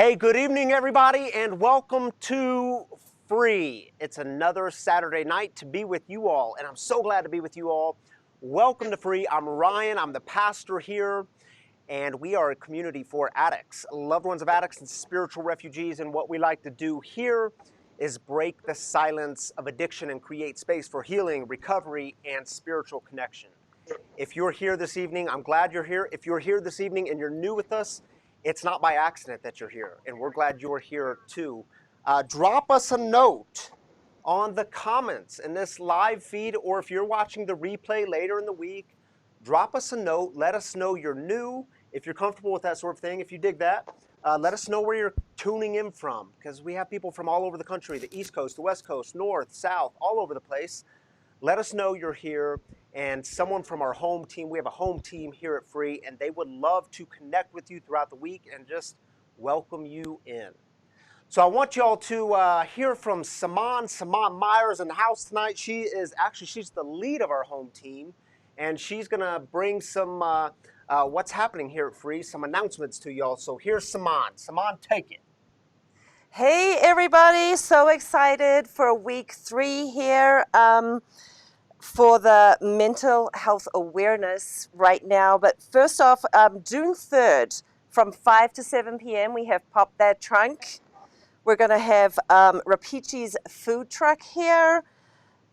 Hey, good evening, everybody, and welcome to Free. It's another Saturday night to be with you all, and I'm so glad to be with you all. Welcome to Free. I'm Ryan. I'm the pastor here, and we are a community for addicts, loved ones of addicts and spiritual refugees. And what we like to do here is break the silence of addiction and create space for healing, recovery, and spiritual connection. If you're here this evening, I'm glad you're here. If you're here this evening and you're new with us, it's not by accident that you're here, and we're glad you're here too. Drop us a note on the comments in this live feed, or if you're watching the replay later in the week, drop us a note. Let us know you're new, if you're comfortable with that sort of thing, if you dig that. Let us know where you're tuning in from, because we have people from all over the country, the East Coast, the West Coast, North, South, all over the place. Let us know you're here, and someone from our home team, we have a home team here at Free, and they would love to connect with you throughout the week and just welcome you in. So I want y'all to hear from Saman Myers in the house tonight. She's the lead of our home team, and she's gonna bring some what's happening here at Free, some announcements to y'all. So here's Saman. Saman, take it. Hey everybody, so excited for week 3 here for the mental health awareness right now. But first off, June 3rd from 5 to 7 p.m. we have Pop That Trunk. We're going to have Rapichi's food truck here.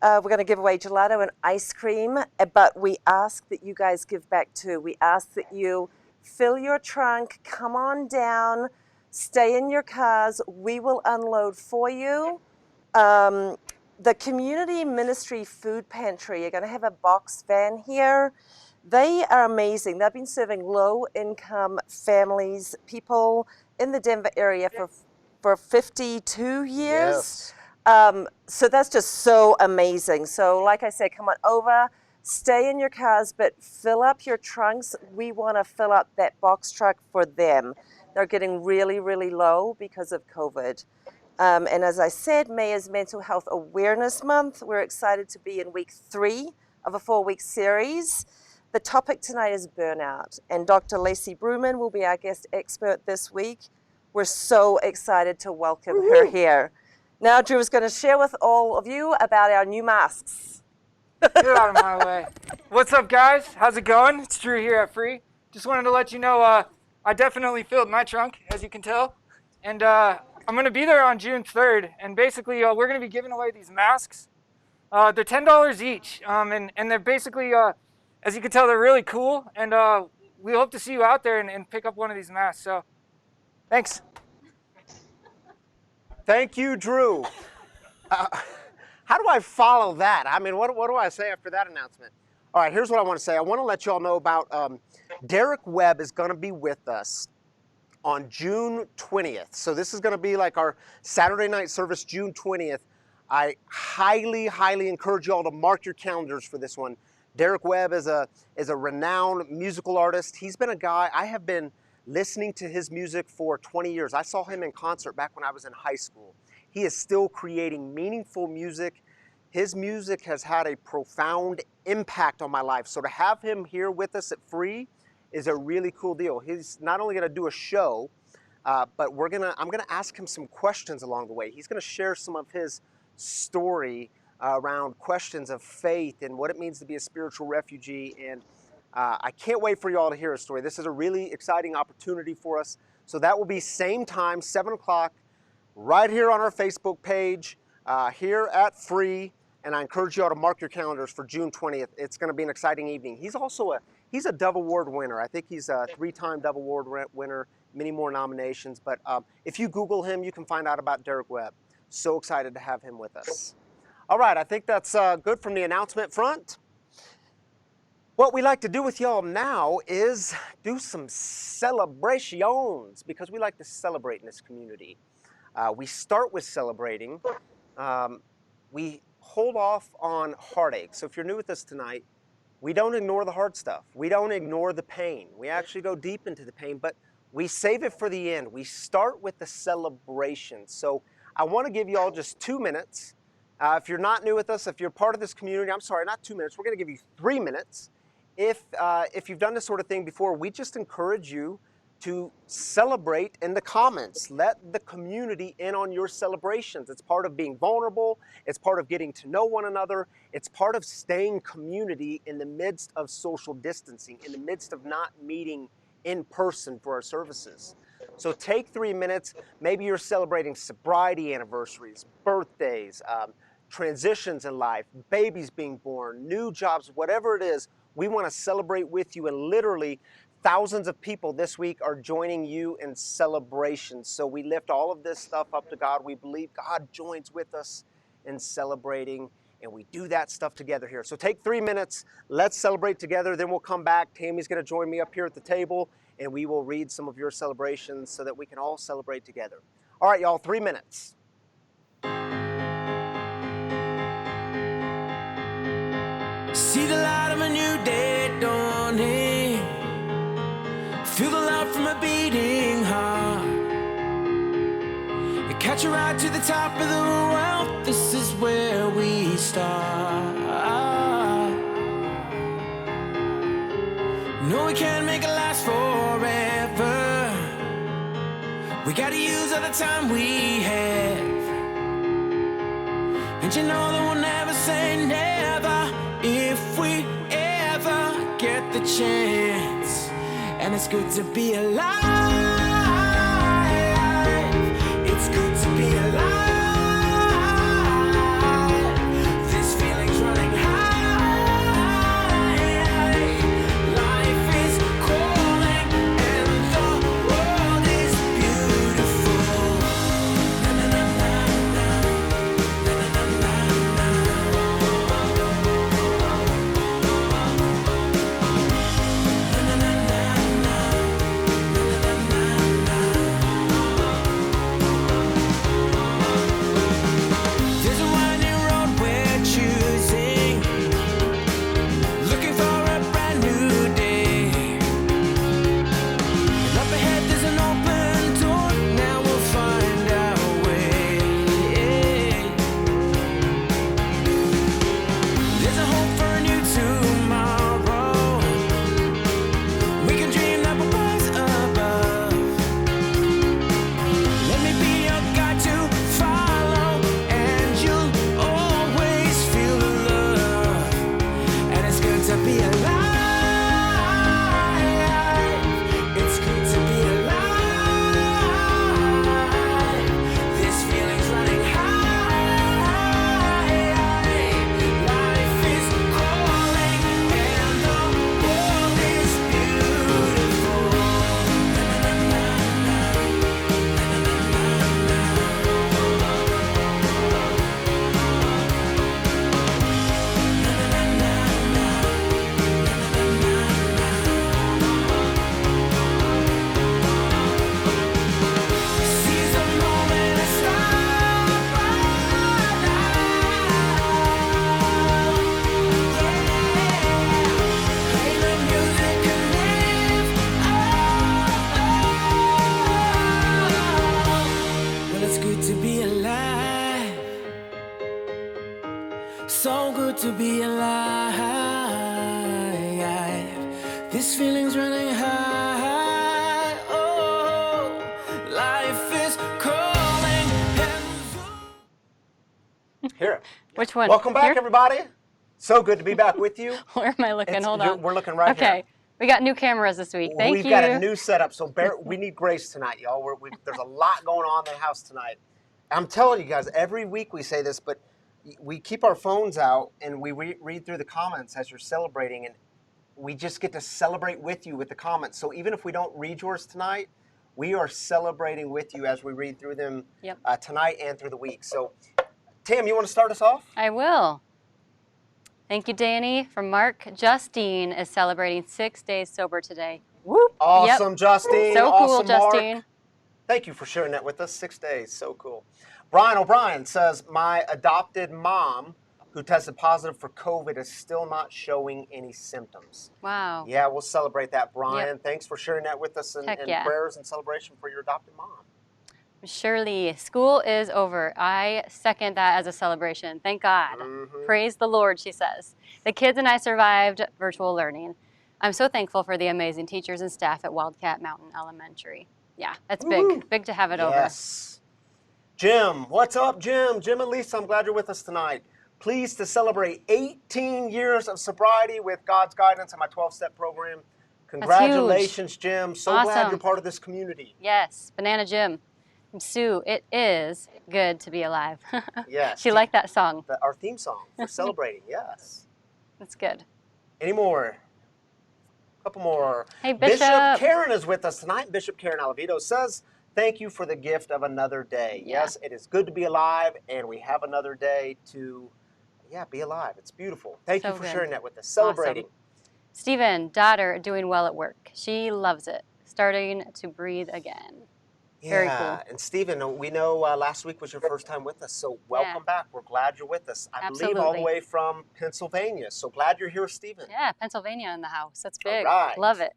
We're going to give away gelato and ice cream, but we ask that you guys give back too. We ask that you fill your trunk, come on down, stay in your cars. We will unload for you. The Community Ministry Food Pantry are going to have a box van here. They are amazing. They've been serving low-income families, people in the Denver area for 52 years. Yes. So that's just so amazing. So like I said, come on over, stay in your cars, but fill up your trunks. We want to fill up that box truck for them. They're getting really, really low because of COVID. And as I said, May is Mental Health Awareness Month. We're excited to be in week 3 of a 4-week series. The topic tonight is burnout, and Dr. Lacey Bruman will be our guest expert this week. We're so excited to welcome her here. Now Drew is going to share with all of you about our new masks. Get out of my way. What's up, guys? How's it going? It's Drew here at Free. Just wanted to let you know I definitely filled my trunk, as you can tell. And I'm going to be there on June 3rd. And basically, we're going to be giving away these masks. They're $10 each. And they're basically, as you can tell, they're really cool. And we hope to see you out there and pick up one of these masks. So, thanks. Thank you, Drew. How do I follow that? I mean, what do I say after that announcement? All right, here's what I want to say. I want to let you all know about Derek Webb is going to be with us on June 20th. So this is going to be like our Saturday night service, June 20th. I highly, highly encourage you all to mark your calendars for this one. Derek Webb is a renowned musical artist. He's been a guy, I have been listening to his music for 20 years. I saw him in concert back when I was in high school. He is still creating meaningful music. His music has had a profound impact on my life. So to have him here with us at Free is a really cool deal. He's not only going to do a show, but I'm going to ask him some questions along the way. He's going to share some of his story around questions of faith and what it means to be a spiritual refugee. And I can't wait for you all to hear his story. This is a really exciting opportunity for us. So that will be same time, 7 o'clock, right here on our Facebook page, here at Free. And I encourage you all to mark your calendars for June 20th. It's going to be an exciting evening. He's also he's a Dove Award winner. I think he's a 3-time Dove Award winner, many more nominations. But if you Google him, you can find out about Derek Webb. So excited to have him with us. All right, I think that's good from the announcement front. What we like to do with y'all now is do some celebrations, because we like to celebrate in this community. We start with celebrating. We hold off on heartache. So if you're new with us tonight, we don't ignore the hard stuff. We don't ignore the pain. We actually go deep into the pain, but we save it for the end. We start with the celebration. So I want to give you all just 2 minutes. If you're not new with us, if you're part of this community, I'm sorry, not 2 minutes. We're going to give you 3 minutes. If you've done this sort of thing before, we just encourage you to celebrate in the comments. Let the community in on your celebrations. It's part of being vulnerable. It's part of getting to know one another. It's part of staying community in the midst of social distancing, in the midst of not meeting in person for our services. So take 3 minutes. Maybe you're celebrating sobriety anniversaries, birthdays, transitions in life, babies being born, new jobs, whatever it is. We want to celebrate with you, and literally thousands of people this week are joining you in celebration. So we lift all of this stuff up to God. We believe God joins with us in celebrating, and we do that stuff together here. So take 3 minutes, let's celebrate together, then we'll come back. Tammy's gonna join me up here at the table, and we will read some of your celebrations so that we can all celebrate together. All right, y'all, 3 minutes. See the light of a new day dawning. Feel the love from a beating heart. Catch a ride to the top of the world. This is where we start. No, we can't make it last forever. We gotta use all the time we have. And you know that we'll never say never if we ever get the chance. And it's good to be alive. It's good to be alive. This feeling's running high. Life is calling and the world is beautiful. Na na na na na. Na na na na na. Na na na na na. There's a winding road we're choosing, looking for a brand new day. And up ahead there's an open door, now we'll find our way. There's a hope for a new tomorrow. We can dream that we'll rise above. Let me be your guide to follow, and you'll always feel the love. And it's good to be alive. It's good to be alive. This feeling's running high. Life is calling and the world is beautiful. Na na na na na. Seize the moment and stop right now. Play the music and live. Well, it's good to be alive. So good to be alive. This feeling's running high. Oh, life is calling and Here. Which one? Welcome back, Here? everybody. So good to be back with you. Where am I looking? Hold on. We're looking right here. Okay. We got new cameras this week. Thank We've you. got a new setup, so we need grace tonight, y'all. There's a lot going on in the house tonight. I'm telling you guys, every week we say this, but we keep our phones out and we read through the comments as you're celebrating, and we just get to celebrate with you with the comments. So even if we don't read yours tonight, we are celebrating with you as we read through them Yep. Tonight and through the week. So, Tam, you want to start us off? I will. Thank you, Danny. From Mark, Justine is celebrating 6 days sober today. Whoop. Awesome, Yep. Justine. So cool, Awesome, Mark. Justine. Thank you for sharing that with us. 6 days, so cool. Brian O'Brien says, my adopted mom who tested positive for COVID is still not showing any symptoms. Wow. Yeah, we'll celebrate that, Brian. Thanks for sharing that with us, and Heck yeah. prayers and celebration for your adopted mom. Shirley, school is over. I second that as a celebration. Thank God. Mhm. Praise the Lord, she says. The kids and I survived virtual learning. I'm so thankful for the amazing teachers and staff at Wildcat Mountain Elementary. Yeah, that's Woo-hoo. big to have it Yes. Jim, what's up, Jim? Jim and Lisa, I'm glad you're with us tonight. Pleased to celebrate 18 years of sobriety with God's guidance in my 12-step program. Congratulations, Jim. So glad Awesome. you're part of this community. over. Yes, Banana Jim. And Sue, it is good to be alive. Yes. She liked that song. Our theme song for celebrating, yes. That's good. Any more? A couple more. Hey, Bishop. Karen is with us tonight. Bishop Karen Alavito says, thank you for the gift of another day. Yeah. Yes, it is good to be alive, and we have another day to, be alive. It's beautiful. Thank you So for good. sharing that with us. Celebrating. Stephen, daughter, doing well at work. She loves it. Starting to breathe again. Very cool. And Stephen, we know last week was your first time with us, so welcome back. We're glad you're with us. I believe all the Absolutely. way from Pennsylvania. So glad you're here, Stephen. Yeah, Pennsylvania in the house. That's big. right. Love it.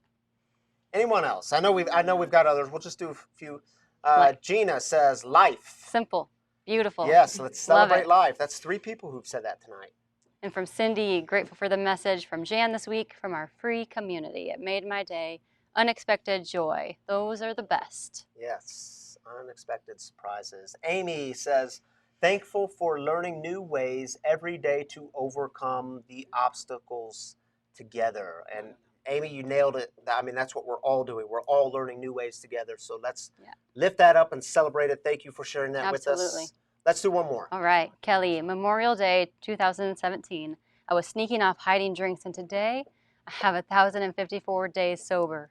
Anyone else? I know we've got others. We'll just do a few. Life. Gina says life. Simple. Beautiful. Yes, let's Love celebrate it. life. That's 3 people who've said that tonight. And from Cindy, grateful for the message from Jan this week from our free community. It made my day. Unexpected joy. Those are the best. Yes, unexpected surprises. Amy says, thankful for learning new ways every day to overcome the obstacles together. And Amy, you nailed it. I mean, that's what we're all doing. We're all learning new ways together. So let's lift that up and celebrate it. Thank you for sharing that with Absolutely. us. Let's do one more. All right, Kelly, Memorial Day 2017. I was sneaking off hiding drinks, and today I have 1,054 days sober.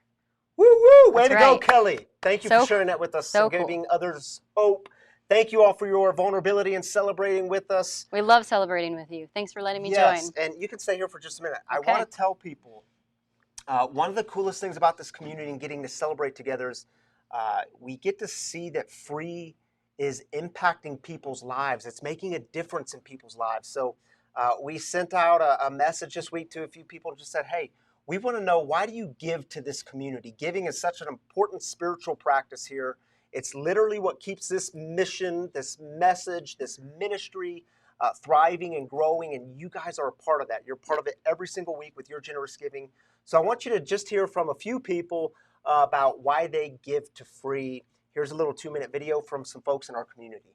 Woo woo! Way That's to go, right. Kelly. Thank you So- for sharing that with us so and cool. giving others hope. Thank you all for your vulnerability and celebrating with us. We love celebrating with you. Thanks for letting me Yes, join. and you can stay here for just a minute. Okay. I want to tell people one of the coolest things about this community and getting to celebrate together is we get to see that free is impacting people's lives. It's making a difference in people's lives. So we sent out a message this week to a few people and just said, hey, we want to know, why do you give to this community? Giving is such an important spiritual practice here. It's literally what keeps this mission, this message, this ministry thriving and growing, and you guys are a part of that. You're part of it every single week with your generous giving. So I want you to just hear from a few people about why they give to free. Here's a little 2-minute video from some folks in our community.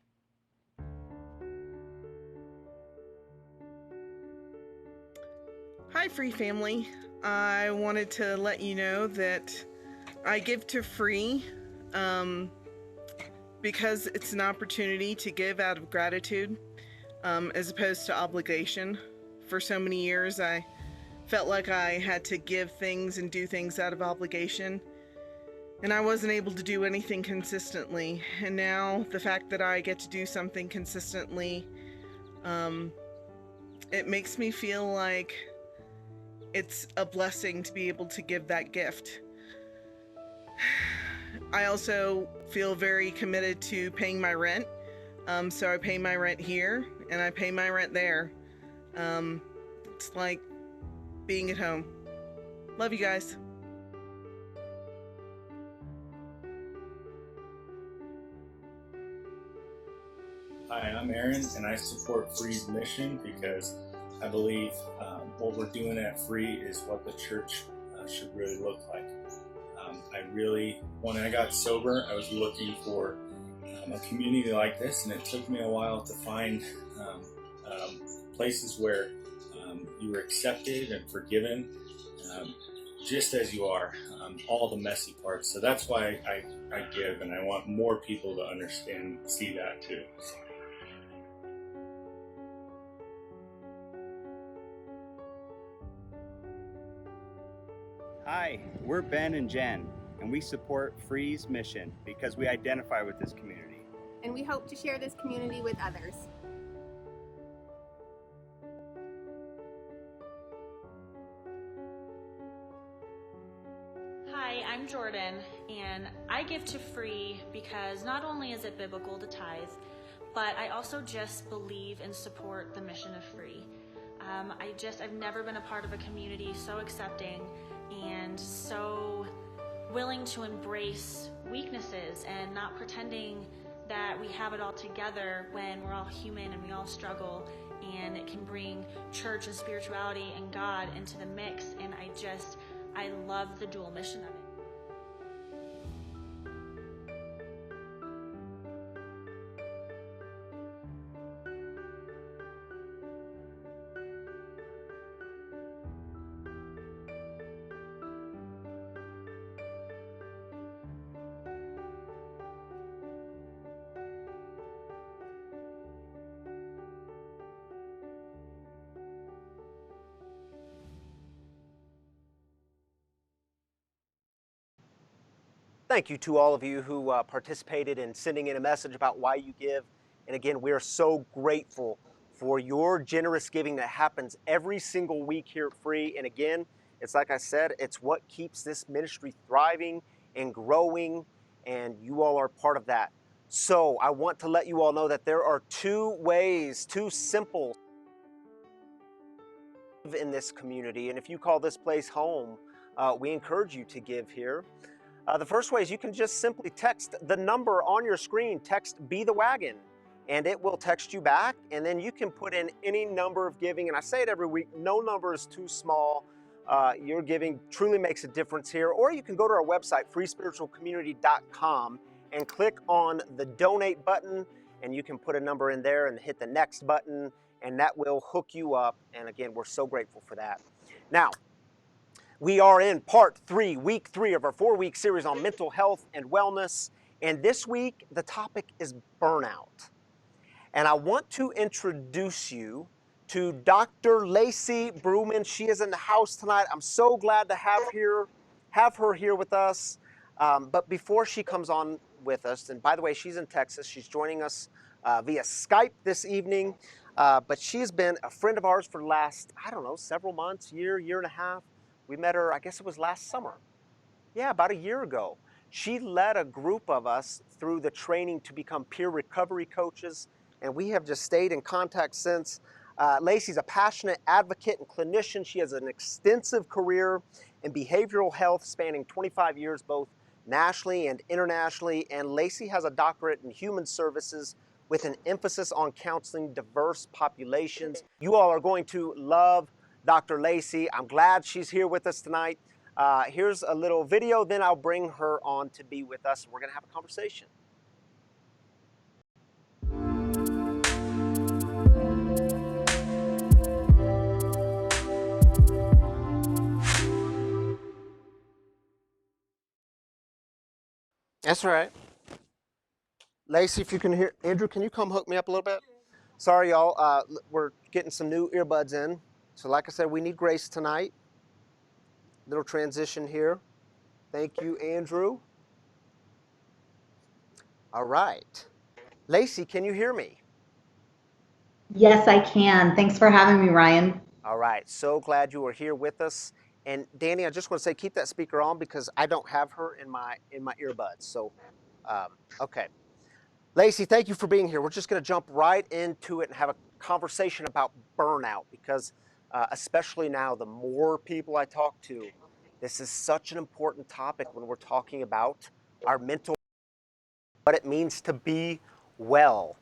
Hi, Free family. I wanted to let you know that I give to Free because it's an opportunity to give out of gratitude as opposed to obligation. For so many years, I felt like I had to give things and do things out of obligation, and I wasn't able to do anything consistently. And now the fact that I get to do something consistently, it makes me feel like it's a blessing to be able to give that gift. I also feel very committed to paying my rent. So I pay my rent here and I pay my rent there. It's like being at home. Love you guys. Hi, I'm Aaron, and I support Free's mission because I believe what we're doing at Free is what the church should really look like. When I got sober, I was looking for a community like this, and it took me a while to find places where you were accepted and forgiven just as you are, all the messy parts. So that's why I give, and I want more people to understand, see that too. Hi, we're Ben and Jen, and we support Free's mission because we identify with this community. And we hope to share this community with others. Hi, I'm Jordan, and I give to Free because not only is it biblical to tithe, but I also just believe and support the mission of Free. I've never been a part of a community so accepting and so willing to embrace weaknesses and not pretending that we have it all together when we're all human and we all struggle, and it can bring church and spirituality and God into the mix. And I love the dual mission of it. Thank you to all of you who participated in sending in a message about why you give. And again, we are so grateful for your generous giving that happens every single week here at Free. And again, it's like I said, it's what keeps this ministry thriving and growing, and you all are part of that. So I want to let you all know that there are two ways, two simple in this community. And if you call this place home, we encourage you to give here. The first way is you can just simply text the number on your screen, text Be the Wagon, and it will text you back, and then you can put in any number of giving. And I say it every week, no number is too small. Your giving truly makes a difference here. Or you can go to our website, freespiritualcommunity.com, and click on the donate button, and you can put a number in there and hit the next button, and that will hook you up. And again, we're so grateful for that. Now, we are in part 3, week 3 of our 4-week series on mental health and wellness. And this week, the topic is burnout. And I want to introduce you to Dr. Lacey Bruman. She is in the house tonight. I'm so glad to have her here with us. But before she comes on with us, and by the way, she's in Texas. She's joining us via Skype this evening. But she's been a friend of ours for the last, I don't know, several months, year and a half. We met her, I guess it was last summer. Yeah, about a year ago. She led a group of us through the training to become peer recovery coaches, and we have just stayed in contact since. Lacey's a passionate advocate and clinician. She has an extensive career in behavioral health spanning 25 years, both nationally and internationally. And Lacey has a doctorate in human services with an emphasis on counseling diverse populations. You all are going to love Dr. Lacey. I'm glad she's here with us tonight. Here's a little video, then I'll bring her on to be with us. We're gonna have a conversation. That's all right. Lacey, if you can hear, Andrew, can you come hook me up a little bit? Sorry, y'all, we're getting some new earbuds in. So like I said, we need grace tonight. Little transition here. Thank you, Andrew. All right. Lacey, can you hear me? Yes, I can. Thanks for having me, Ryan. All right. So glad you are here with us. And Danny, I just want to say, keep that speaker on because I don't have her in my earbuds. So, okay. Lacey, thank you for being here. We're just going to jump right into it and have a conversation about burnout because especially now, the more people I talk to, this is such an important topic when we're talking about our mental, what it means to be well.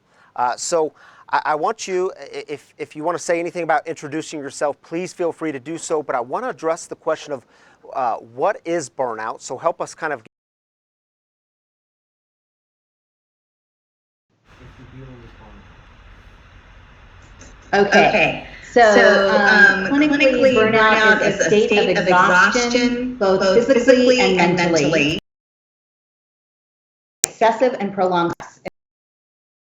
So I want you, if you want to say anything about introducing yourself, please feel free to do so. But I want to address the question of what is burnout. So help us kind of. Okay. So clinically, burnout is a state of exhaustion, both physically and mentally. Excessive and prolonged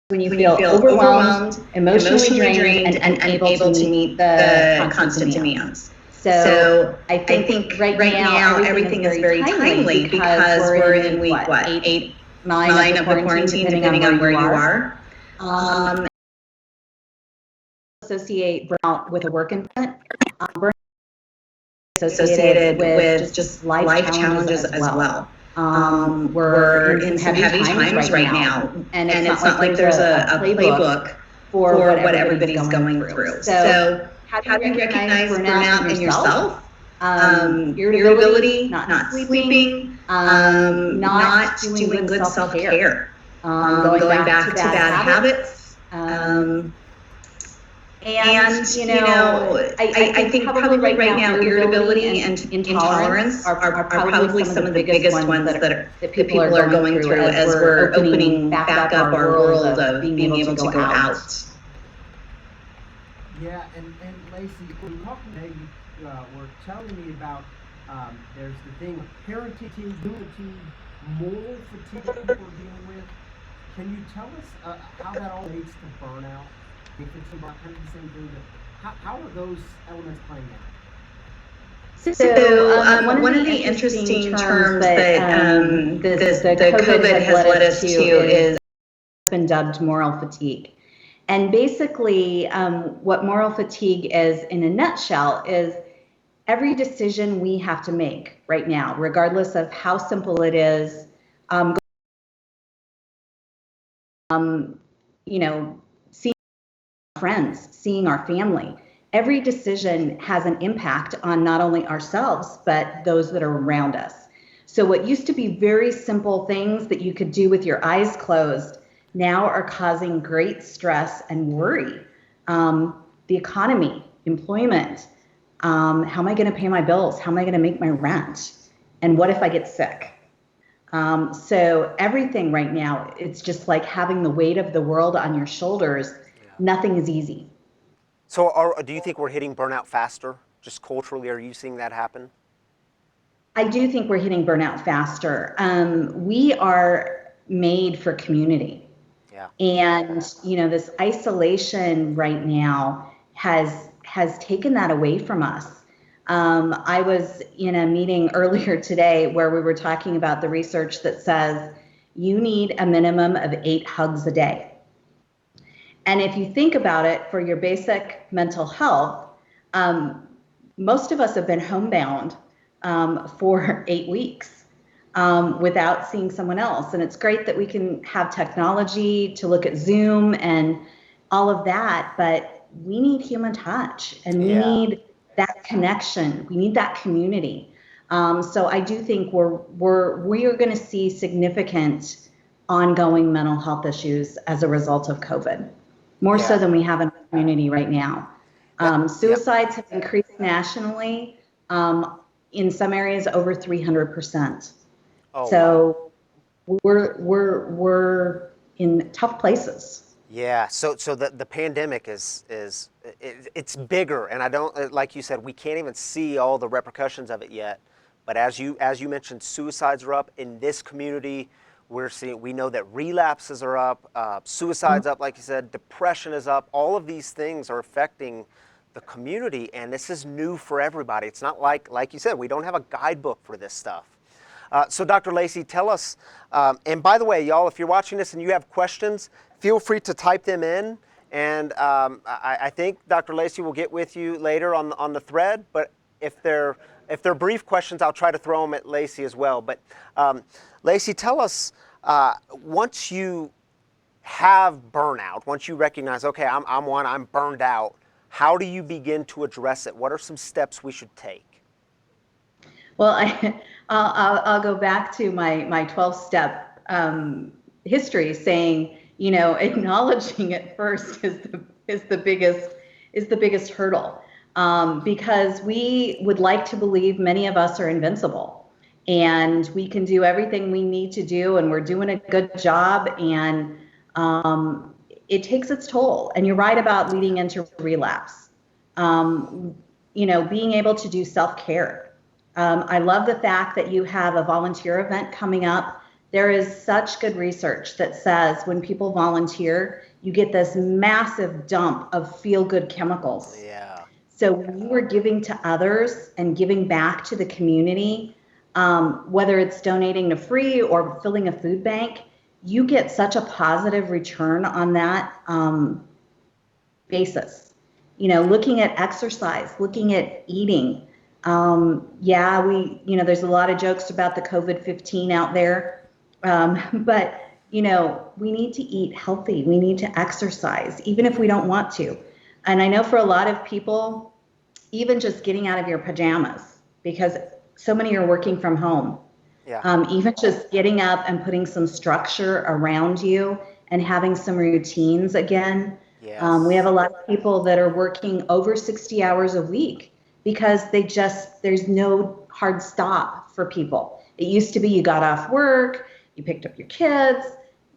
when you feel overwhelmed, emotionally drained, and unable to meet the constant demands. So I think right now everything is very timely because we're in week, 8, 9 of the quarantine, depending on where you are. Associate burnout with a work environment. Burnout associated with just life challenges as well. We're in some heavy times right now, and it's not like there's a playbook for what everybody's going through. So how do you recognize burnout in yourself? Irritability, not sleeping, not doing good self-care, going back to bad habits, And, I think probably right now, irritability and intolerance are probably some of the biggest ones that people are going through as we're opening back up our world of being able to go out. Yeah, and Lacey, when you talking today, you were telling me about there's the thing of parenting fatigue, moral fatigue that we're dealing with. Can you tell us how that all relates to burnout? If it's about kind of the same thing, but how are those elements playing out? So one of the interesting terms that the COVID has led us to is been dubbed moral fatigue. And basically, what moral fatigue is, in a nutshell, is every decision we have to make right now, regardless of how simple it is, seeing our friends, seeing our family, every decision has an impact on not only ourselves, but those that are around us. So what used to be very simple things that you could do with your eyes closed now are causing great stress and worry. The economy, employment, how am I going to pay my bills? How am I going to make my rent? And what if I get sick? So everything right now, it's just like having the weight of the world on your shoulders. Yeah. Nothing is easy. So do you think we're hitting burnout faster? Just culturally, are you seeing that happen? I do think we're hitting burnout faster. We are made for community. Yeah. And, this isolation right now has taken that away from us. I was in a meeting earlier today where we were talking about the research that says you need a minimum of 8 hugs a day. And if you think about it, for your basic mental health, most of us have been homebound for 8 weeks. Without seeing someone else. And it's great that we can have technology to look at Zoom and all of that, but we need human touch and we need that connection. We need that community. So I do think we are going to see significant ongoing mental health issues as a result of COVID, more so than we have in the community right now. Suicides have increased nationally, in some areas over 300%. Oh, so wow. we're in tough places. Yeah. So the pandemic is it's bigger, and I don't, like you said, we can't even see all the repercussions of it yet. But as you mentioned, suicides are up in this community. We know that relapses are up, suicides up, like you said, depression is up. All of these things are affecting the community, and this is new for everybody. It's not like you said, we don't have a guidebook for this stuff. So Dr. Lacey, tell us, and by the way, y'all, if you're watching this and you have questions, feel free to type them in. And I think Dr. Lacey will get with you later on the thread, but if they're brief questions, I'll try to throw them at Lacey as well. But Lacey, tell us, once you have burnout, once you recognize, okay, I'm burned out, how do you begin to address it? What are some steps we should take? Well, I'll go back to my 12-step history, saying, acknowledging it first is the biggest hurdle, because we would like to believe many of us are invincible and we can do everything we need to do and we're doing a good job, and it takes its toll. And you're right about leading into relapse. Being able to do self-care. I love the fact that you have a volunteer event coming up. There is such good research that says when people volunteer, you get this massive dump of feel-good chemicals. Yeah. So when you are giving to others and giving back to the community, whether it's donating to free or filling a food bank, you get such a positive return on that basis. Looking at exercise, looking at eating. There's a lot of jokes about the COVID-15 out there, but we need to eat healthy. We need to exercise, even if we don't want to. And I know for a lot of people, even just getting out of your pajamas, because so many are working from home. Yeah. Even just getting up and putting some structure around you and having some routines again, Yes. We have a lot of people that are working over 60 hours a week because there's no hard stop for people. It used to be you got off work, you picked up your kids,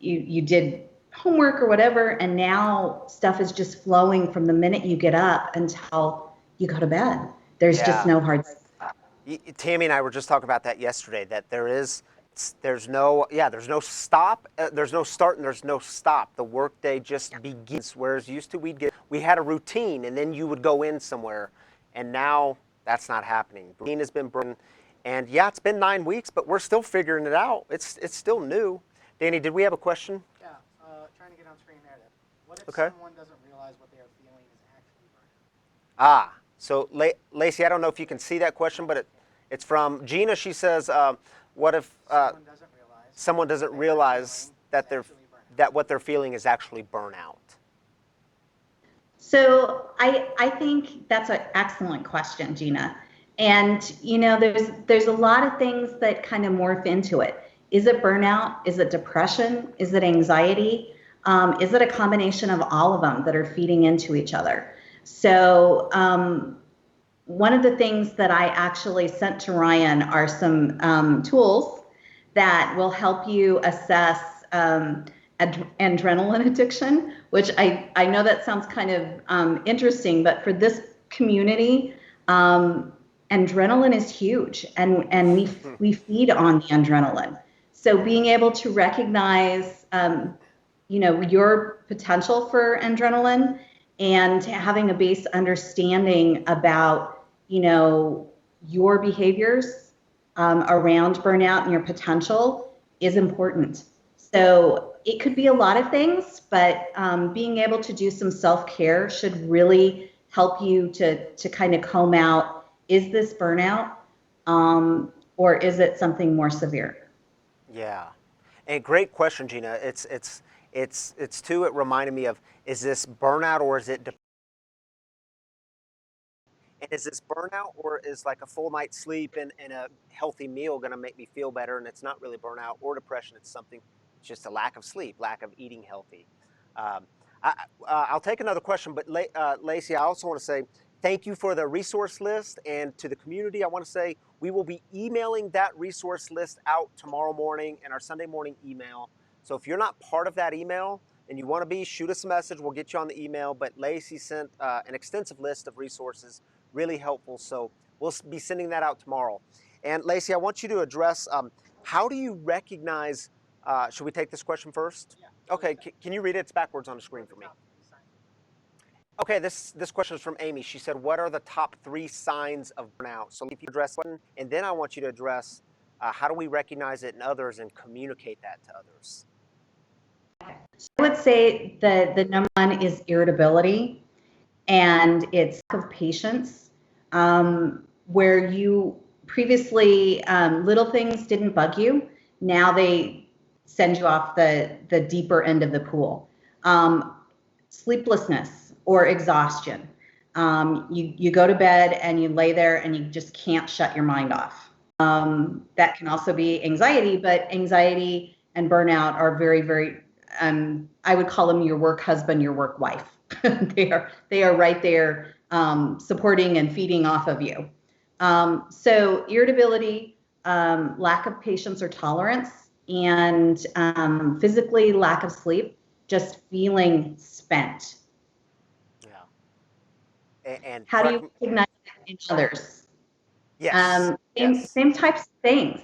you did homework or whatever, and now stuff is just flowing from the minute you get up until you go to bed. There's just Yeah. no hard stop. Tammy and I were just talking about that yesterday, that there's no stop, there's no start and there's no stop. The workday just begins, whereas used to we had a routine and then you would go in somewhere, and now that's not happening. Routine has been broken, and yeah, it's been 9 weeks, but we're still figuring it out. It's still new. Danny, did we have a question? Yeah, trying to get on screen there. What if Okay. someone doesn't realize what they are feeling is actually burnout? So Lacey, I don't know if you can see that question, but it's from Gina. She says, what if someone doesn't realize that what they're feeling is actually burnout? So I think that's an excellent question, Gina. And there's a lot of things that kind of morph into it. Is it burnout? Is it depression? Is it anxiety? Is it a combination of all of them that are feeding into each other? So one of the things that I actually sent to Ryan are some tools that will help you assess adrenaline addiction, which I know that sounds kind of interesting, but for this community, adrenaline is huge, and we feed on the adrenaline. So being able to recognize, your potential for adrenaline and having a base understanding about, your behaviors around burnout and your potential is important. So it could be a lot of things, but being able to do some self-care should really help you to kind of comb out, is this burnout or is it something more severe? Yeah, and great question, Gina. It's too. It reminded me of, is this burnout or is it depression? And is this burnout, or is like a full night's sleep and a healthy meal going to make me feel better? And it's not really burnout or depression. It's just a lack of sleep, lack of eating healthy. Um, I'll take another question, but Lacey, I also want to say thank you for the resource list, and to the community, I want to say we will be emailing that resource list out tomorrow morning in our Sunday morning email. So if you're not part of that email and you want to be, shoot us a message. We'll get you on the email. But Lacey sent an extensive list of resources, really helpful. So we'll be sending that out tomorrow. And Lacey, I want you to address how do you recognize, should we take this question first? Yeah. Okay, can you read it? It's backwards on the screen for me. Okay, this question is from Amy. She said, what are the top 3 signs of burnout? So if you address one, and then I want you to address how do we recognize it in others and communicate that to others? I would say the number one is irritability, and it's lack of patience, where you previously little things didn't bug you. Now they send you off the deeper end of the pool. Sleeplessness or exhaustion. You go to bed and you lay there and you just can't shut your mind off. That can also be anxiety, but anxiety and burnout are very, very, I would call them your work husband, your work wife. They are right there supporting and feeding off of you. So irritability, lack of patience or tolerance, and physically lack of sleep, just feeling spent. Yeah. And how do you recognize that in others? Yes. Same types of things.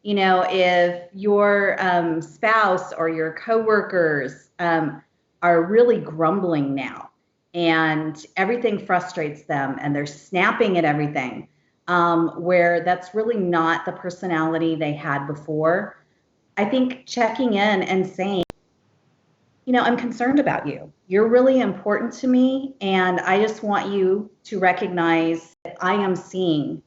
If your spouse or your coworkers are really grumbling now and everything frustrates them and they're snapping at everything, where that's really not the personality they had before, I think checking in and saying, I'm concerned about you. You're really important to me, and I just want you to recognize that I am seeing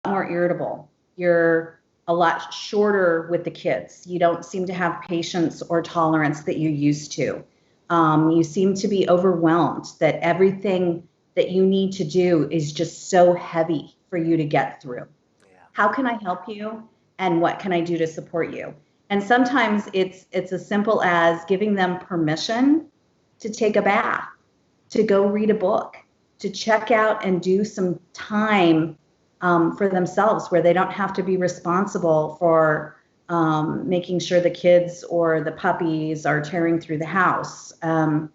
more irritable. You're a lot shorter with the kids. You don't seem to have patience or tolerance that you used to. You seem to be overwhelmed, that everything that you need to do is just so heavy for you to get through. Yeah. How can I help you? And what can I do to support you? And sometimes it's as simple as giving them permission to take a bath to go read a book, to check out and do some time for themselves where they don't have to be responsible for making sure the kids or the puppies are tearing through the house. And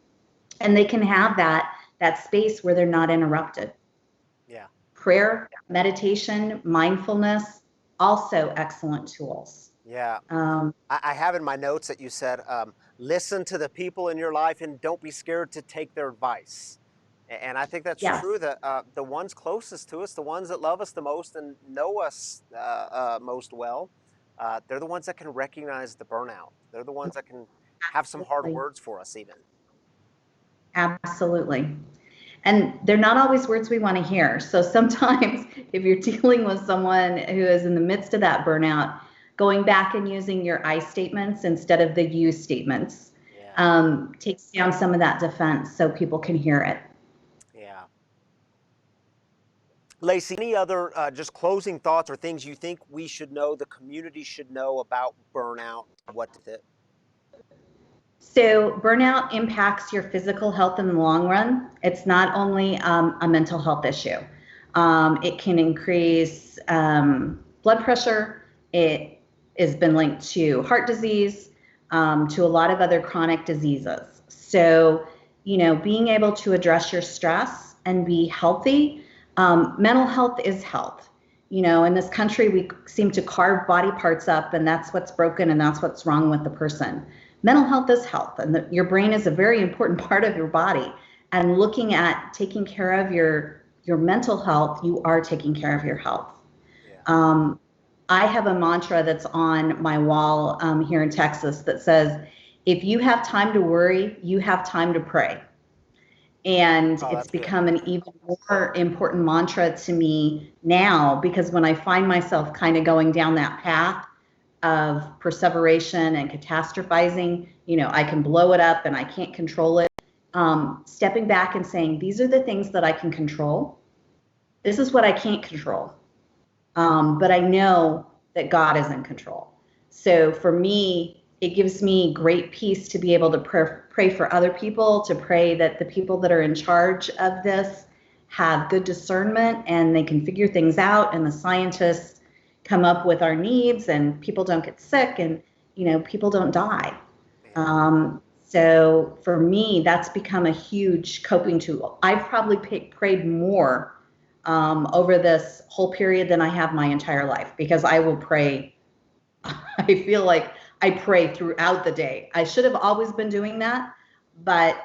they can have that space where they're not interrupted. Yeah. Prayer, meditation, mindfulness, also excellent tools. Yeah. I have in my notes that you said, listen to the people in your life and don't be scared to take their advice. And I think that's Yes. true, that the ones closest to us, the ones that love us the most and know us most well, they're the ones that can recognize the burnout. They're the ones that can have some hard words for us even. Absolutely. And they're not always words we want to hear. So sometimes if you're dealing with someone who is in the midst of that burnout, going back and using your I statements instead of the you statements takes down some of that defense so people can hear it. Yeah. Lacey, any other just closing thoughts or things you think we should know, the community should know about burnout? What is it? So burnout impacts your physical health in the long run. It's not only a mental health issue. It can increase blood pressure. It has been linked to heart disease, to a lot of other chronic diseases. So, being able to address your stress and be healthy, mental health is health. In this country, we seem to carve body parts up and that's what's broken and that's what's wrong with the person. Mental health is health, and your brain is a very important part of your body. And looking at taking care of your mental health, you are taking care of your health. Yeah. I have a mantra that's on my wall here in Texas that says, if you have time to worry, you have time to pray. And it's become an even more important mantra to me now, because when I find myself kind of going down that path of perseveration and catastrophizing, I can blow it up and I can't control it. Stepping back and saying, these are the things that I can control. This is what I can't control. But I know that God is in control. So for me, it gives me great peace to be able to pray for other people, to pray that the people that are in charge of this have good discernment and they can figure things out, and the scientists come up with our needs and people don't get sick and, people don't die. So for me, that's become a huge coping tool. I've probably prayed more over this whole period than I have my entire life, because I will pray. I feel like I pray throughout the day. I should have always been doing that, but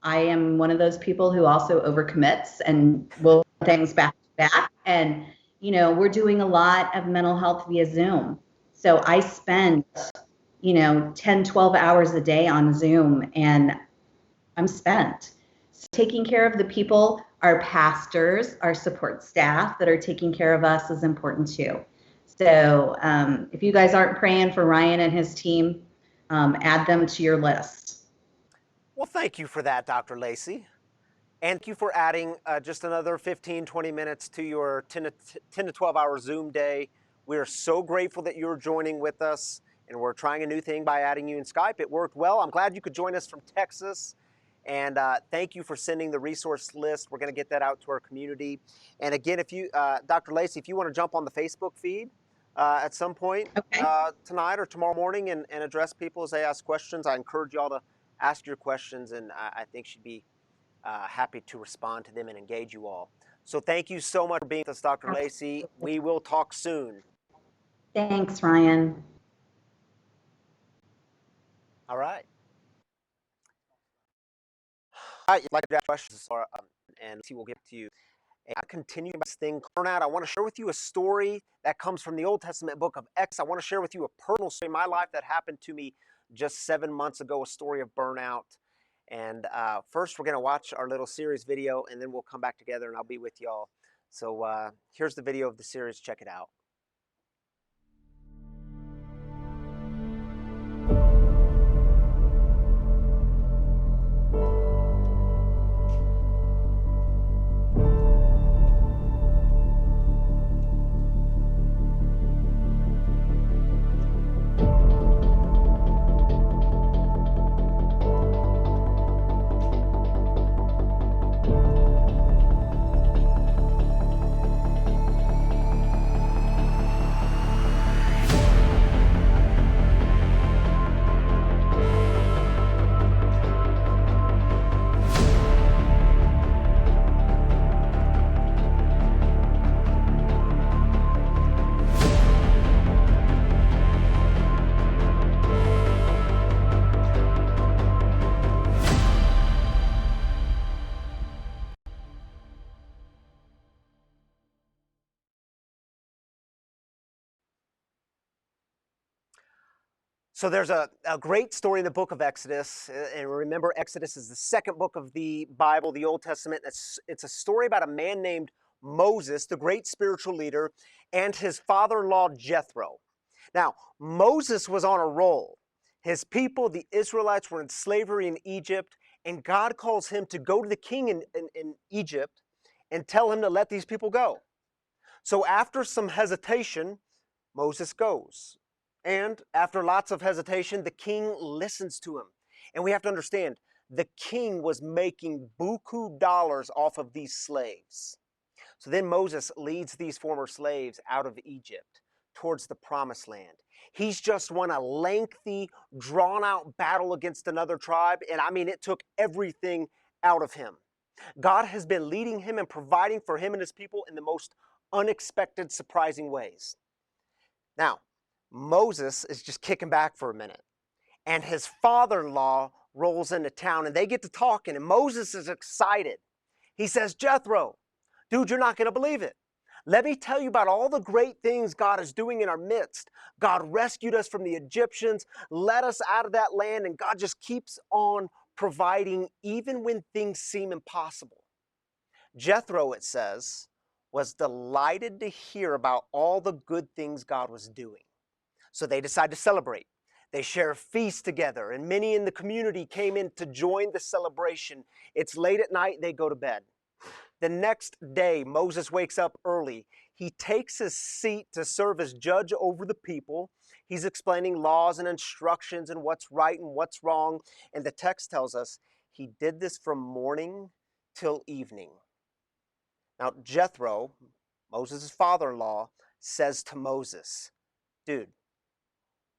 I am one of those people who also overcommits and will things back to back. And we're doing a lot of mental health via Zoom. So I spend, 10, 12 hours a day on Zoom, and I'm spent. So taking care of the people, our pastors, our support staff that are taking care of us is important too. So if you guys aren't praying for Ryan and his team, add them to your list. Well, thank you for that, Dr. Lacey. And thank you for adding just another 15, 20 minutes to your 10 to 12 hour Zoom day. We are so grateful that you're joining with us, and we're trying a new thing by adding you in Skype. It worked well. I'm glad you could join us from Texas. And thank you for sending the resource list. We're going to get that out to our community. And again, if you, Dr. Lacey, if you want to jump on the Facebook feed at some point tonight or tomorrow morning and address people as they ask questions, I encourage y'all to ask your questions, and I think she'd be happy to respond to them and engage you all. So thank you so much for being with us, Dr. Lacey. We will talk soon. Thanks, Ryan. All right. I'd like to ask questions, and we'll get to you. And I continue this thing, Burnout. I want to share with you a story that comes from the Old Testament book of Exodus. I want to share with you a personal story in my life that happened to me just 7 months ago, a story of burnout. And first, we're going to watch our little series video, and then we'll come back together, and I'll be with y'all. So here's the video of the series. Check it out. So there's a great story in the book of Exodus. And remember, Exodus is the second book of the Bible, the Old Testament. It's a story about a man named Moses, the great spiritual leader, and his father-in-law Jethro. Now, Moses was on a roll. His people, the Israelites, were in slavery in Egypt, and God calls him to go to the king in Egypt and tell him to let these people go. So after some hesitation, Moses goes. And after lots of hesitation, the king listens to him. And we have to understand, the king was making buku dollars off of these slaves. So then Moses leads these former slaves out of Egypt towards the promised land. He's just won a lengthy, drawn-out battle against another tribe, and I mean, it took everything out of him. God has been leading him and providing for him and his people in the most unexpected, surprising ways. Now, Moses is just kicking back for a minute, and his father-in-law rolls into town, and they get to talking, and Moses is excited. He says, Jethro, dude, you're not going to believe it. Let me tell you about all the great things God is doing in our midst. God rescued us from the Egyptians, led us out of that land, and God just keeps on providing even when things seem impossible. Jethro, it says, was delighted to hear about all the good things God was doing. So they decide to celebrate. They share a feast together, and many in the community came in to join the celebration. It's late at night, they go to bed. The next day, Moses wakes up early. He takes his seat to serve as judge over the people. He's explaining laws and instructions and what's right and what's wrong. And the text tells us he did this from morning till evening. Now, Jethro, Moses' father-in-law, says to Moses, dude,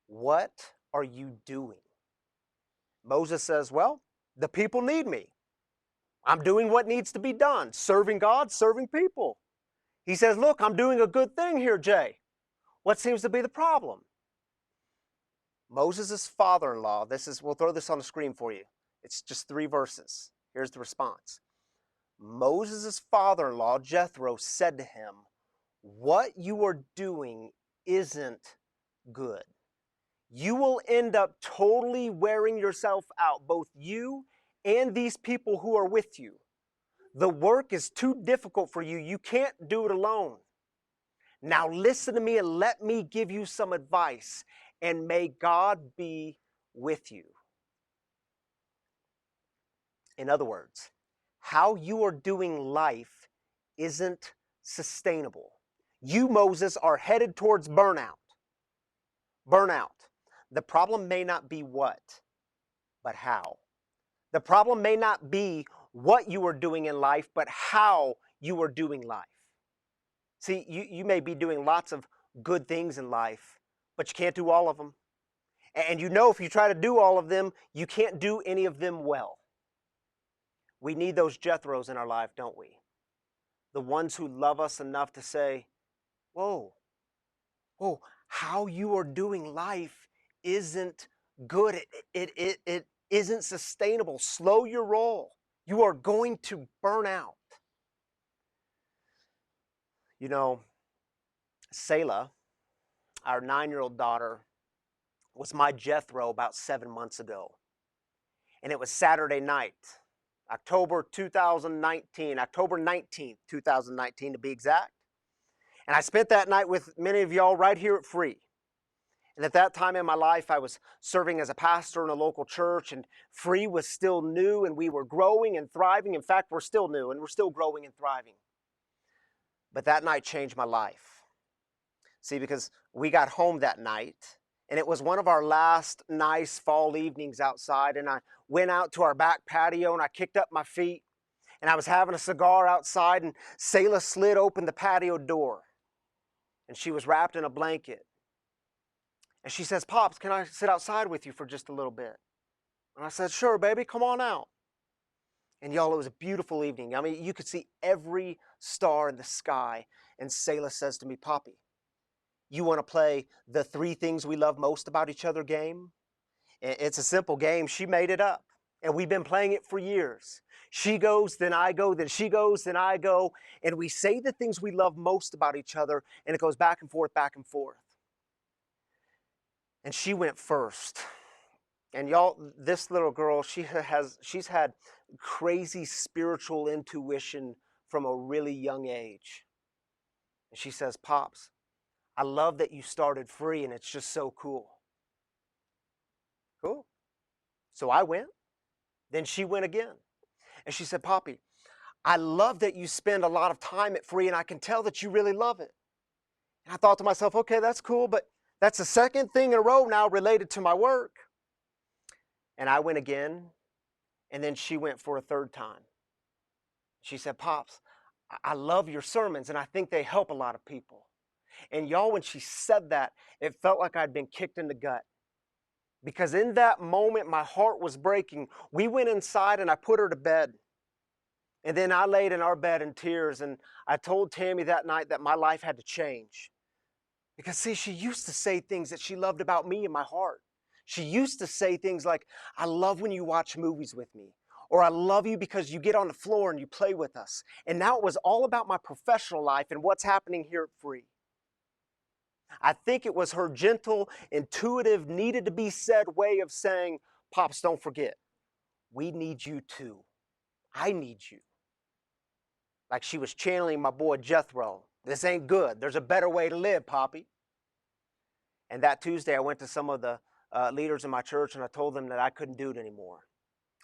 what are you doing? Moses says, well, the people need me. I'm doing what needs to be done, serving God, serving people. He says, look, I'm doing a good thing here, Jay. What seems to be the problem? Moses' father-in-law, we'll throw this on the screen for you. It's just 3 verses. Here's the response. Moses' father-in-law, Jethro, said to him, what you are doing isn't good. You will end up totally wearing yourself out, both you and these people who are with you. The work is too difficult for you. You can't do it alone. Now listen to me and let me give you some advice, and may God be with you. In other words, how you are doing life isn't sustainable. You, Moses, are headed towards burnout. Burnout. The problem may not be what, but how. The problem may not be what you are doing in life, but how you are doing life. See, you may be doing lots of good things in life, but you can't do all of them. And you know if you try to do all of them, you can't do any of them well. We need those Jethros in our life, don't we? The ones who love us enough to say, whoa, how you are doing life isn't good. It isn't sustainable. Slow your roll. You are going to burn out. You know, Selah, our 9-year-old daughter, was my Jethro about 7 months ago. And it was Saturday night, October 19th, 2019 to be exact. And I spent that night with many of y'all right here at Free. And at that time in my life, I was serving as a pastor in a local church, and Free was still new, and we were growing and thriving. In fact, we're still new, and we're still growing and thriving. But that night changed my life. See, because we got home that night, and it was one of our last nice fall evenings outside, and I went out to our back patio, and I kicked up my feet, and I was having a cigar outside, and Selah slid open the patio door, and she was wrapped in a blanket. And she says, Pops, can I sit outside with you for just a little bit? And I said, sure, baby, come on out. And y'all, it was a beautiful evening. I mean, you could see every star in the sky. And Selah says to me, Poppy, you want to play the 3 things we love most about each other game? It's a simple game. She made it up. And we've been playing it for years. She goes, then I go, then she goes, then I go. And we say the things we love most about each other, and it goes back and forth, back and forth. And she went first. And y'all, this little girl, she's had crazy spiritual intuition from a really young age. And she says, Pops, I love that you started free and it's just so cool. Cool. So I went. Then she went again. And she said, Poppy, I love that you spend a lot of time at free and I can tell that you really love it. And I thought to myself, okay, that's cool, but that's the second thing in a row now related to my work. And I went again. And then she went for a third time. She said, Pops, I love your sermons and I think they help a lot of people. And y'all, when she said that, it felt like I'd been kicked in the gut. Because in that moment, my heart was breaking. We went inside and I put her to bed. And then I laid in our bed in tears and I told Tammy that night that my life had to change. Because see, she used to say things that she loved about me in my heart. She used to say things like, I love when you watch movies with me. Or I love you because you get on the floor and you play with us. And now it was all about my professional life and what's happening here at Free. I think it was her gentle, intuitive, needed to be said way of saying, Pops, don't forget, we need you too. I need you. Like she was channeling my boy Jethro. This ain't good. There's a better way to live, Poppy. And that Tuesday, I went to some of the leaders in my church and I told them that I couldn't do it anymore.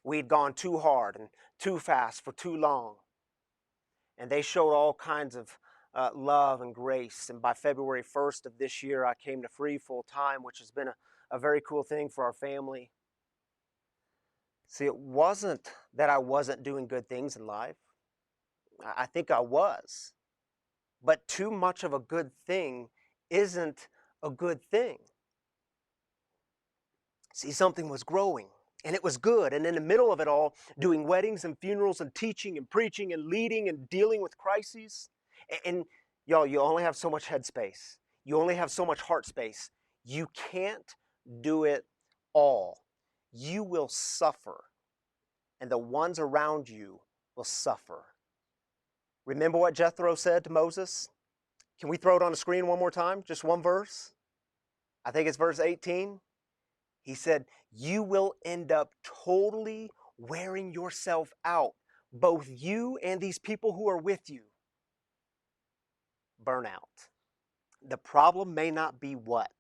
We'd gone too hard and too fast for too long. And they showed all kinds of love and grace. And by February 1st of this year, I came to Free full time, which has been a very cool thing for our family. See, it wasn't that I wasn't doing good things in life. I think I was. But too much of a good thing isn't a good thing. See, something was growing. And it was good. And in the middle of it all, doing weddings and funerals and teaching and preaching and leading and dealing with crises. And y'all, you only have so much head space. You only have so much heart space. You can't do it all. You will suffer. And the ones around you will suffer. Remember what Jethro said to Moses? Can we throw it on the screen one more time? Just one verse? I think it's verse 18. He said, you will end up totally wearing yourself out, both you and these people who are with you. Burnout. The problem may not be what,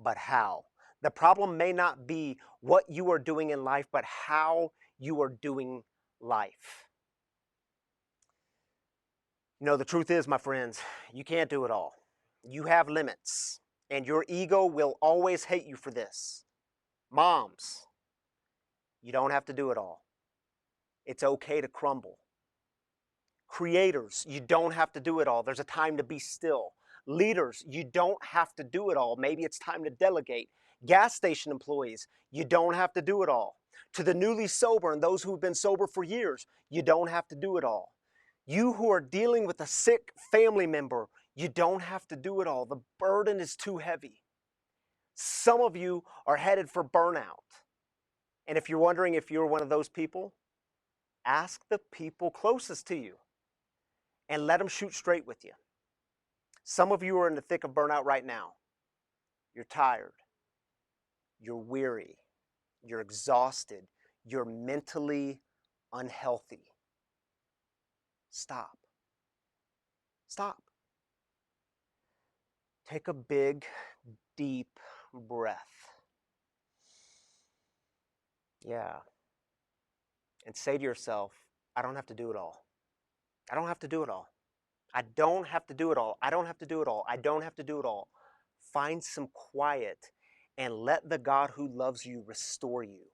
but how. The problem may not be what you are doing in life, but how you are doing life. You know, the truth is, my friends, you can't do it all. You have limits, and your ego will always hate you for this. Moms, you don't have to do it all. It's okay to crumble. Creators, you don't have to do it all. There's a time to be still. Leaders, you don't have to do it all. Maybe it's time to delegate. Gas station employees, you don't have to do it all. To the newly sober and those who have been sober for years, you don't have to do it all. You who are dealing with a sick family member, you don't have to do it all. The burden is too heavy. Some of you are headed for burnout. And if you're wondering if you're one of those people, ask the people closest to you and let them shoot straight with you. Some of you are in the thick of burnout right now. You're tired. You're weary. You're exhausted. You're mentally unhealthy. Stop. Stop. Take a big, deep breath. Yeah. And say to yourself, I don't have to do it all. I don't have to do it all. I don't have to do it all. I don't have to do it all. I don't have to do it all. Find some quiet and let the God who loves you restore you.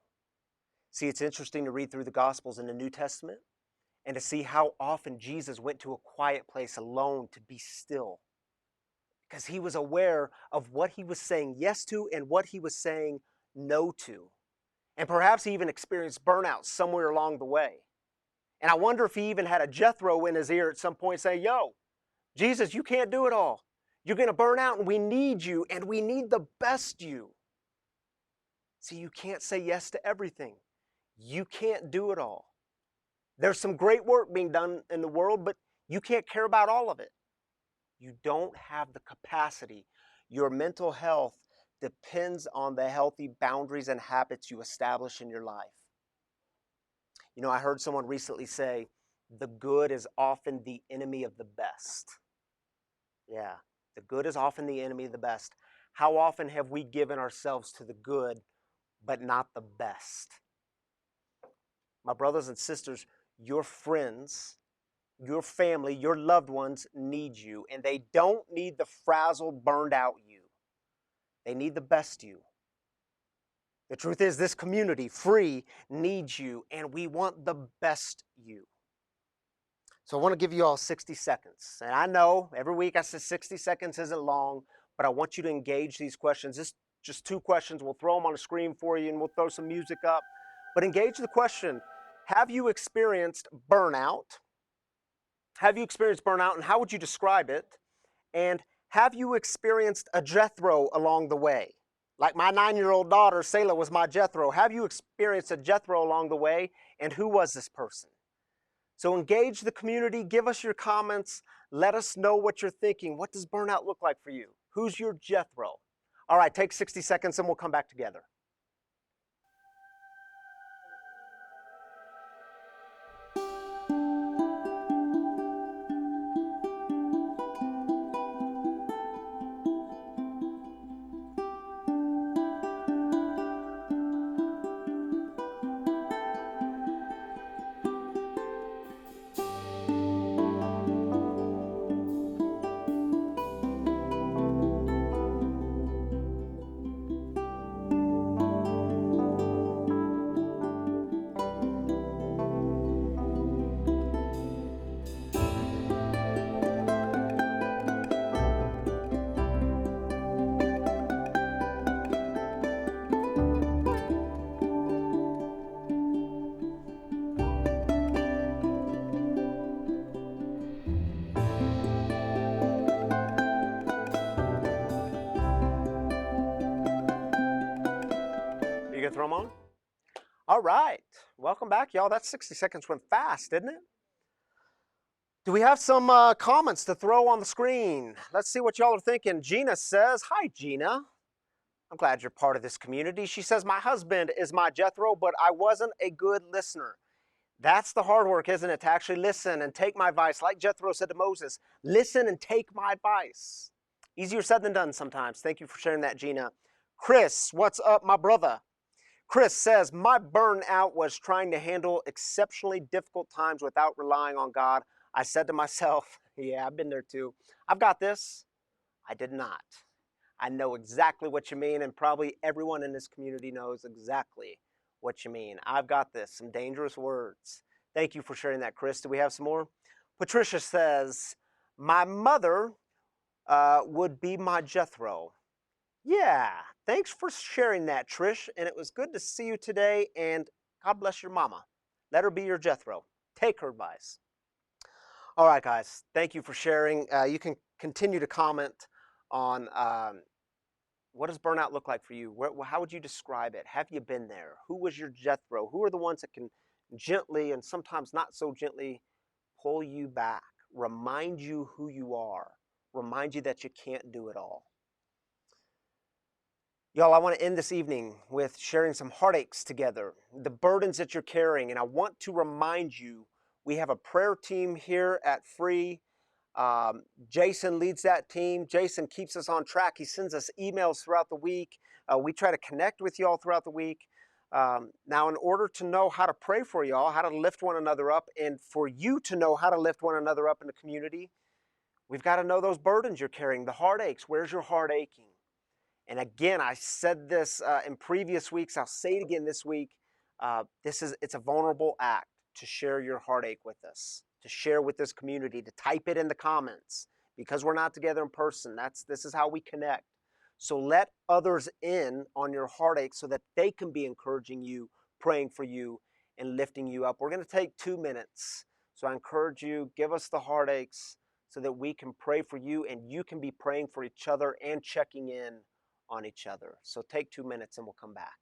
See, it's interesting to read through the Gospels in the New Testament and to see how often Jesus went to a quiet place alone to be still. Because he was aware of what he was saying yes to and what he was saying no to. And perhaps he even experienced burnout somewhere along the way. And I wonder if he even had a Jethro in his ear at some point saying, yo, Jesus, you can't do it all. You're going to burn out and we need you and we need the best you. See, you can't say yes to everything. You can't do it all. There's some great work being done in the world, but you can't care about all of it. You don't have the capacity. Your mental health depends on the healthy boundaries and habits you establish in your life. You know, I heard someone recently say, the good is often the enemy of the best. Yeah, the good is often the enemy of the best. How often have we given ourselves to the good, but not the best? My brothers and sisters, your friends, your family, your loved ones need you, and they don't need the frazzled, burned out you. They need the best you. The truth is, this community, Free, needs you, and we want the best you. So I want to give you all 60 seconds. And I know every week I say 60 seconds isn't long, but I want you to engage these questions. This just 2 questions. We'll throw them on the screen for you, and we'll throw some music up. But engage the question, have you experienced burnout? Have you experienced burnout, and how would you describe it? And have you experienced a Jethro along the way? Like my 9-year-old daughter, Selah, was my Jethro. Have you experienced a Jethro along the way? And who was this person? So engage the community. Give us your comments. Let us know what you're thinking. What does burnout look like for you? Who's your Jethro? All right, take 60 seconds and we'll come back together. Are you gonna throw them on? All right, welcome back, y'all. That 60 seconds went fast, didn't it? Do we have some comments to throw on the screen? Let's see what y'all are thinking. Gina says, hi, Gina. I'm glad you're part of this community. She says, my husband is my Jethro, but I wasn't a good listener. That's the hard work, isn't it? To actually listen and take my advice. Like Jethro said to Moses, listen and take my advice. Easier said than done sometimes. Thank you for sharing that, Gina. Chris, what's up, my brother? Chris says, my burnout was trying to handle exceptionally difficult times without relying on God. I said to myself, yeah, I've been there too. I've got this. I did not. I know exactly what you mean, and probably everyone in this community knows exactly what you mean. I've got this. Some dangerous words. Thank you for sharing that, Chris. Do we have some more? Patricia says, my mother would be my Jethro. Yeah, thanks for sharing that, Trish. And it was good to see you today. And God bless your mama. Let her be your Jethro. Take her advice. All right, guys. Thank you for sharing. You can continue to comment on what does burnout look like for you? How would you describe it? Have you been there? Who was your Jethro? Who are the ones that can gently and sometimes not so gently pull you back, remind you who you are, remind you that you can't do it all? Y'all, I want to end this evening with sharing some heartaches together, the burdens that you're carrying. And I want to remind you, we have a prayer team here at Free. Jason leads that team. Jason keeps us on track. He sends us emails throughout the week. We try to connect with y'all throughout the week. Now, in order to know how to pray for y'all, how to lift one another up, and for you to know how to lift one another up in the community, we've got to know those burdens you're carrying, the heartaches. Where's your heart aching? And again, I said this in previous weeks. I'll say it again this week. It's a vulnerable act to share your heartache with us, to share with this community, to type it in the comments. Because we're not together in person, this is how we connect. So let others in on your heartache so that they can be encouraging you, praying for you, and lifting you up. We're going to take 2 minutes. So I encourage you, give us the heartaches so that we can pray for you and you can be praying for each other and checking in on each other. So take 2 minutes and we'll come back.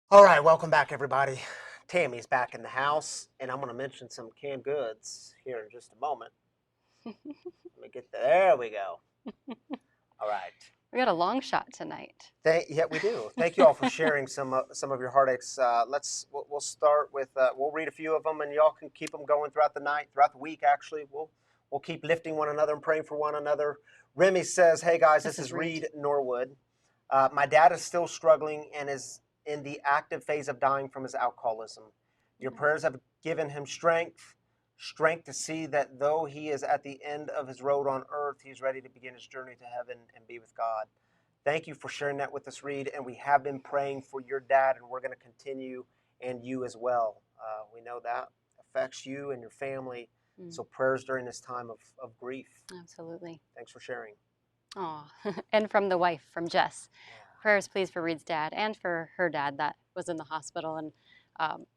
All right, welcome back, everybody. Tammy's back in the house, and I'm going to mention some canned goods here in just a moment. Let me get there. We go. All right. We got a long shot tonight. Yeah, we do. Thank you all for sharing some of your heartaches. We'll start with we'll read a few of them, and y'all can keep them going throughout the night, throughout the week. Actually, we'll keep lifting one another and praying for one another. Remy says, "Hey guys, this is Reed Norwood. My dad is still struggling and is in the active phase of dying from his alcoholism. Your prayers have given him strength to see that though he is at the end of his road on earth, he is ready to begin his journey to heaven and be with God." Thank you for sharing that with us, Reed. And we have been praying for your dad, and we're going to continue, and you as well. We know that affects you and your family. So prayers during this time of grief. Absolutely. Thanks for sharing. Oh, and from the wife, from Jess. Prayers, please, for Reed's dad and for her dad that was in the hospital. And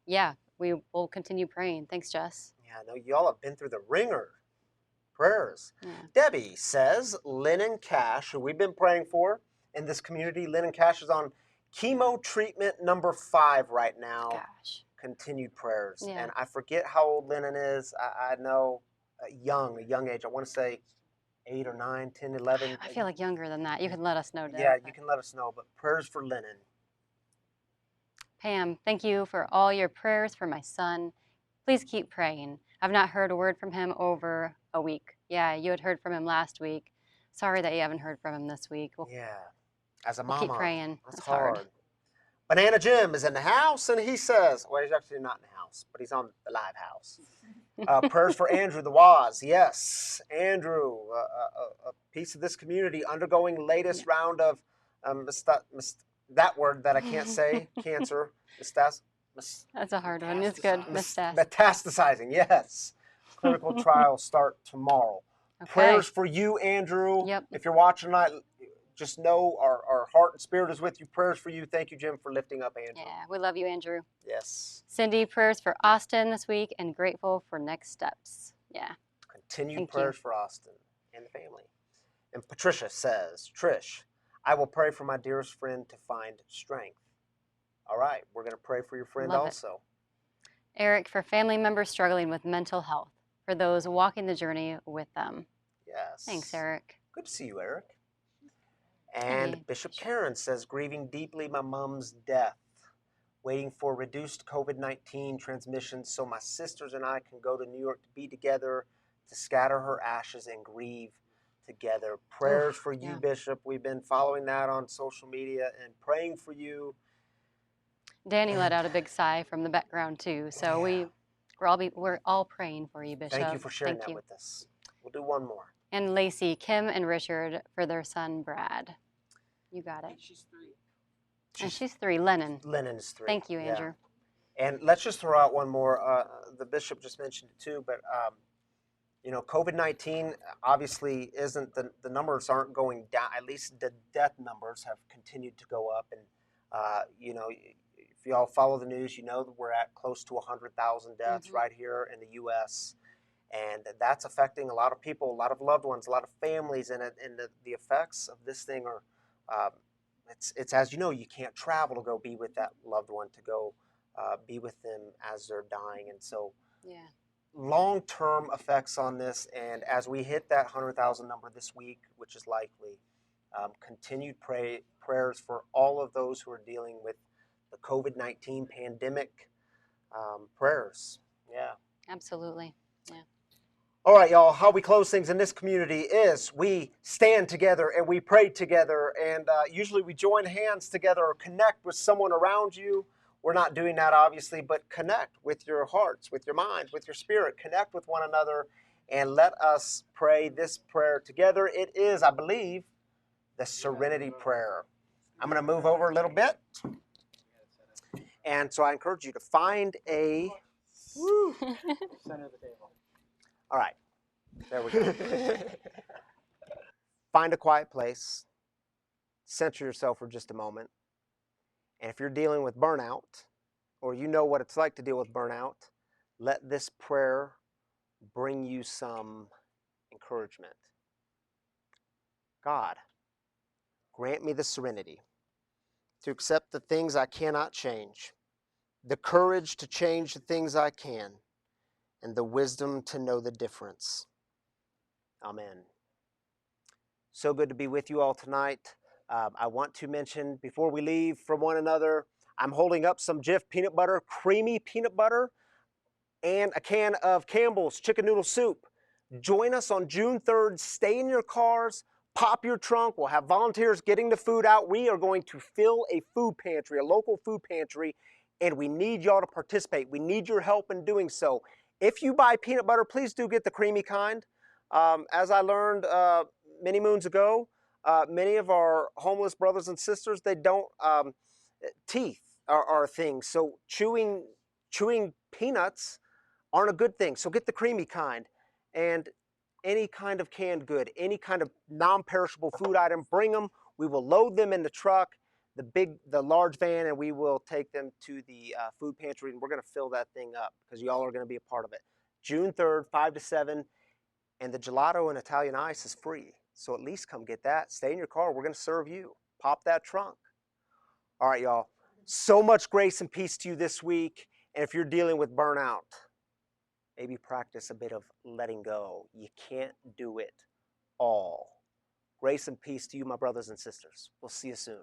yeah, we will continue praying. Thanks, Jess. Yeah, I know y'all have been through the ringer. Prayers. Yeah. Debbie says, Lynn Cash, who we've been praying for in this community. Lynn Cash is on chemo treatment number 5 right now. Gosh. Continued prayers. Yeah. And I forget how old Lennon is. I know a young age. I want to say 8 or 9, 10, 11. I feel like younger than that. You can let us know, Deb. Yeah, you can let us know. But prayers for Lennon. Pam, thank you for all your prayers for my son. Please keep praying. I've not heard a word from him over a week. Yeah, you had heard from him last week. Sorry that you haven't heard from him this week. Yeah. As a we'll mama, keep praying. that's hard. hard. Banana Jim is in the house, and he says, well, he's actually not in the house, but he's on the live house. Prayers for Andrew the Waz. Yes, Andrew, a piece of this community undergoing latest round of that word that I can't say, cancer. That's a hard one. It's good. Metastasizing, yes. Clinical trials start tomorrow. Okay. Prayers for you, Andrew. Yep. If you're watching tonight, just know our heart and spirit is with you. Prayers for you. Thank you, Jim, for lifting up Andrew. Yeah, we love you, Andrew. Yes. Cindy, prayers for Austin this week and grateful for next steps. Yeah. Continued prayers for Austin and the family. And Patricia says, Trish, I will pray for my dearest friend to find strength. All right, we're going to pray for your friend Love it. also. Eric, for family members struggling with mental health, for those walking the journey with them. Yes. Thanks, Eric. Good to see you, Eric. And Hey, Bishop Karen says, grieving deeply my mom's death, waiting for reduced COVID-19 transmission so my sisters and I can go to New York to be together, to scatter her ashes and grieve together. Prayers for you, Bishop. We've been following that on social media and praying for you. Danny let out a big sigh from the background too. So we're all praying for you, Bishop. Thank you for sharing that with us. We'll do one more. And Lacey, Kim, and Richard for their son Brad. You got it. She's 3. And she's 3. Lennon. Lennon is 3. Thank you, Andrew. Yeah. And let's just throw out one more. The bishop just mentioned it too, but you know, COVID-19 obviously isn't the numbers aren't going down. At least the death numbers have continued to go up, and you know, if y'all follow the news, you know that we're at close to 100,000 deaths right here in the U.S. And that's affecting a lot of people, a lot of loved ones, a lot of families, and the effects of this thing are, it's as you know, you can't travel to go be with that loved one, to go be with them as they're dying. And so long-term effects on this, and as we hit that 100,000 number this week, which is likely, continued prayers for all of those who are dealing with the COVID-19 pandemic, prayers. Yeah. Absolutely. Yeah. All right, y'all, how we close things in this community is we stand together and we pray together, and usually we join hands together or connect with someone around you. We're not doing that, obviously, but connect with your hearts, with your minds, with your spirit. Connect with one another, and let us pray this prayer together. It is, I believe, the Serenity Prayer. I'm going to move over a little bit, and so I encourage you to find a... Center of the table. All right, there we go. Find a quiet place, center yourself for just a moment. And if you're dealing with burnout, or you know what it's like to deal with burnout, let this prayer bring you some encouragement. God, grant me the serenity to accept the things I cannot change, the courage to change the things I can, and the wisdom to know the difference. Amen. So good to be with you all tonight. I want to mention before we leave from one another, I'm holding up some Jif peanut butter, creamy peanut butter, and a can of Campbell's chicken noodle soup. Join us on June 3rd. Stay in your cars, pop your trunk. We'll have volunteers getting the food out. We are going to fill a food pantry, a local food pantry, and we need y'all to participate. We need your help in doing so. If you buy peanut butter, please do get the creamy kind. As I learned many moons ago, many of our homeless brothers and sisters, they don't, teeth are a thing. So chewing peanuts aren't a good thing. So get the creamy kind. And any kind of canned good, any kind of non-perishable food item, bring them. We will load them in the truck, the large van, and we will take them to the food pantry, and we're going to fill that thing up because y'all are going to be a part of it. June 3rd, 5 to 7, and the gelato and Italian ice is free. So at least come get that. Stay in your car. We're going to serve you. Pop that trunk. All right, y'all. So much grace and peace to you this week. And if you're dealing with burnout, maybe practice a bit of letting go. You can't do it all. Grace and peace to you, my brothers and sisters. We'll see you soon.